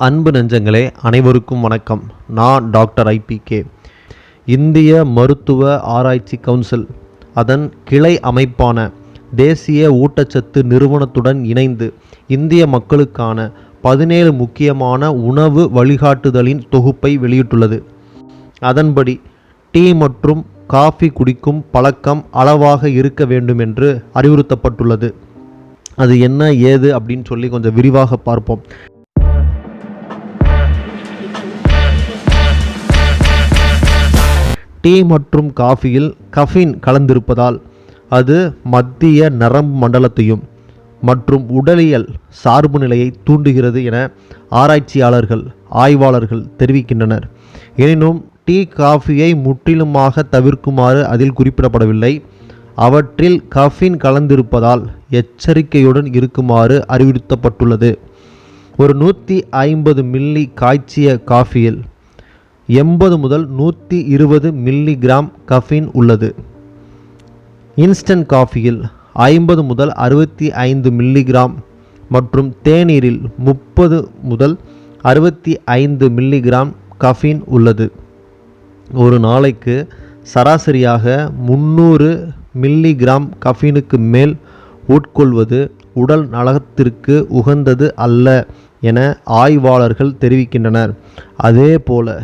அன்பு நெஞ்சங்களே, அனைவருக்கும் வணக்கம். நான் டாக்டர் IPK. இந்திய மருத்துவ ஆராய்ச்சி கவுன்சில் அதன் கிளை அமைப்பான தேசிய ஊட்டச்சத்து நிறுவனத்துடன் இணைந்து இந்திய மக்களுக்கான 17 முக்கியமான உணவு வழிகாட்டுதலின் தொகுப்பை வெளியிட்டுள்ளது. அதன்படி டீ மற்றும் காஃபி குடிக்கும் பழக்கம் அளவாக இருக்க வேண்டும் என்று அறிவுறுத்தப்பட்டுள்ளது. அது என்ன ஏது அப்படின்னு சொல்லி கொஞ்சம் விரிவாக பார்ப்போம். டீ மற்றும் காஃபியில் கஃபீன் கலந்திருப்பதால் அது மத்திய நரம்பு மண்டலத்தையும் மற்றும் உடலியல் சார்பு நிலையை தூண்டுகிறது என ஆய்வாளர்கள் தெரிவிக்கின்றனர். எனினும் டீ காஃபியை முற்றிலுமாக தவிர்க்குமாறு அதில் குறிப்பிடப்படவில்லை. அவற்றில் கஃபீன் கலந்திருப்பதால் எச்சரிக்கையுடன் இருக்குமாறு அறிவுறுத்தப்பட்டுள்ளது. ஒரு 150 மில்லி காய்ச்சிய காஃபியில் 80 முதல் 120 மில்லிகிராம் கஃபீன் உள்ளது. இன்ஸ்டன்ட் காஃபியில் 50 முதல் 65 மில்லிகிராம் மற்றும் தேநீரில் 30 முதல் 65 மில்லிகிராம் கஃபீன் உள்ளது. ஒரு நாளைக்கு சராசரியாக 300 மில்லிகிராம் கஃபீனுக்கு மேல் உட்கொள்வது உடல் நலத்திற்கு உகந்தது அல்ல என ஆய்வாளர்கள் தெரிவிக்கின்றனர். அதேபோல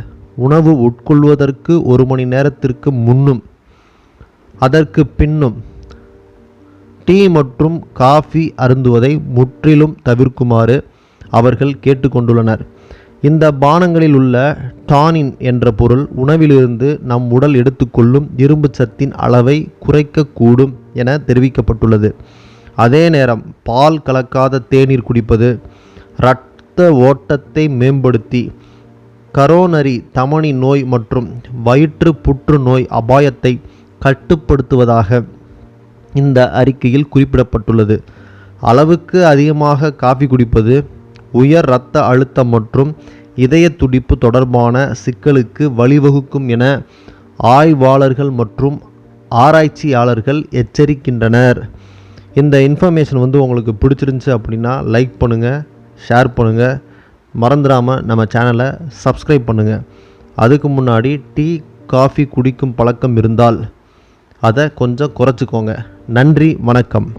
உணவு உட்கொள்வதற்கு 1 மணி நேரத்திற்கு முன்னும் அதற்கு பின்னும் டீ மற்றும் காஃபி அருந்துவதை முற்றிலும் தவிர்க்குமாறு அவர்கள் கேட்டுக்கொண்டுள்ளனர். இந்த பானங்களில் உள்ள டானின் என்ற பொருள் உணவிலிருந்து நம் உடல் எடுத்துக்கொள்ளும் இரும்பு சத்தின் அளவை குறைக்கக்கூடும் என தெரிவிக்கப்பட்டுள்ளது. அதே நேரம் பால் கலக்காத தேநீர் குடிப்பது இரத்த ஓட்டத்தை மேம்படுத்தி கரோனரி தமனி நோய் மற்றும் வயிற்று புற்றுநோய் அபாயத்தை கட்டுப்படுத்துவதாக இந்த அறிக்கையில் குறிப்பிடப்பட்டுள்ளது. அளவுக்கு அதிகமாக காஃபி குடிப்பது உயர் இரத்த அழுத்தம் மற்றும் இதய துடிப்பு தொடர்பான சிக்கலுக்கு வழிவகுக்கும் என ஆய்வாளர்கள் மற்றும் ஆராய்ச்சியாளர்கள் எச்சரிக்கின்றனர். இந்த இன்ஃபர்மேஷன் உங்களுக்கு பிடிச்சிருந்துச்சு அப்படின்னா லைக் பண்ணுங்கள், ஷேர் பண்ணுங்கள், மறந்துடாமல் நம்ம சேனலை சப்ஸ்கிரைப் பண்ணுங்கள். அதுக்கு முன்னாடி டீ காஃபி குடிக்கும் பழக்கம் இருந்தால் அதை கொஞ்சம் குறைச்சிக்கோங்க. நன்றி, வணக்கம்.